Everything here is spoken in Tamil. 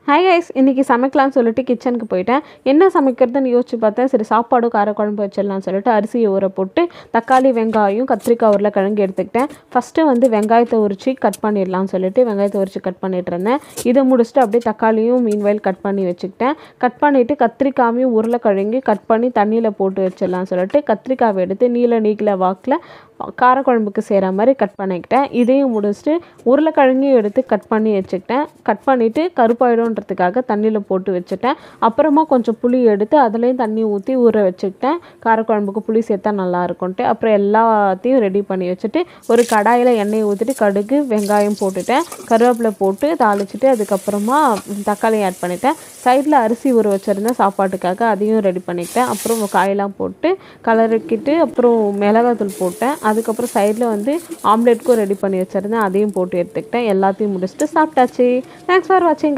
ஹாய் கைஸ், இன்றைக்கி சமைக்கலாம்னு சொல்லிட்டு கிச்சனுக்கு போயிட்டேன். என்ன சமைக்கிறதுன்னு யோசிச்சு பார்த்தேன். சரி சாப்பாடும் காரக்குழம்பு வச்சிடலாம்னு சொல்லிட்டு அரிசியை ஊற போட்டு தக்காளி, வெங்காயம், கத்திரிக்காய், உருளைக்கிழங்கு எடுத்துக்கிட்டேன். ஃபஸ்ட்டு வந்து வெங்காயத்தை உரித்து கட் பண்ணிடலாம்னு சொல்லிட்டு வெங்காயத்தை உரித்து கட் பண்ணிட்டு இருந்தேன். இதை முடிச்சுட்டு அப்படியே தக்காளியும் மீன்வயல் கட் பண்ணி வச்சுக்கிட்டேன். கட் பண்ணிவிட்டு கத்திரிக்காயும் உருளைக்கிழங்கு கட் பண்ணி தண்ணியில் போட்டு வச்சிடலாம்னு சொல்லிட்டு கத்திரிக்காவை எடுத்து நீல வாக்கில் காரக்குழம்புக்கு செய்கிற மாதிரி கட் பண்ணிக்கிட்டேன். இதையும் முடிச்சுட்டு உருளைக்கிழங்கையும் எடுத்து கட் பண்ணி வச்சுக்கிட்டேன். கட் பண்ணிவிட்டு கருப்பாயிடும்ன்றதுக்காக தண்ணியில் போட்டு வச்சுட்டேன். அப்புறமா கொஞ்சம் புளி எடுத்து அதுலேயும் தண்ணி ஊற்றி ஊற வச்சுக்கிட்டேன். காரக்குழம்புக்கு புளி சேர்த்தா நல்லா இருக்கும்ன்ட்டு. அப்புறம் எல்லாத்தையும் ரெடி பண்ணி வச்சுட்டு ஒரு கடாயில் எண்ணெயை ஊற்றிட்டு கடுகு, வெங்காயம் போட்டுட்டேன். கருவேப்பிலை போட்டு தாளிச்சிட்டு அதுக்கப்புறமா தக்காளி ஆட் பண்ணிட்டேன். சைடில் அரிசி ஊற வச்சுருந்தேன் சாப்பாட்டுக்காக, அதையும் ரெடி பண்ணிக்கிட்டேன். அப்புறம் காயெல்லாம் போட்டு கலரிக்கிட்டு அப்புறம் மிளகாத்தூள் போட்டேன். அதுக்கப்புறம் சைடில் வந்து ஆம்லேட்க்கும் ரெடி பண்ணி வச்சுருந்தேன். அதையும் போட்டு எடுத்துக்கிட்டேன். எல்லாத்தையும் முடிச்சுட்டு சாப்பிட்டாச்சு. தேங்க்ஸ் ஃபார் வாட்சிங்.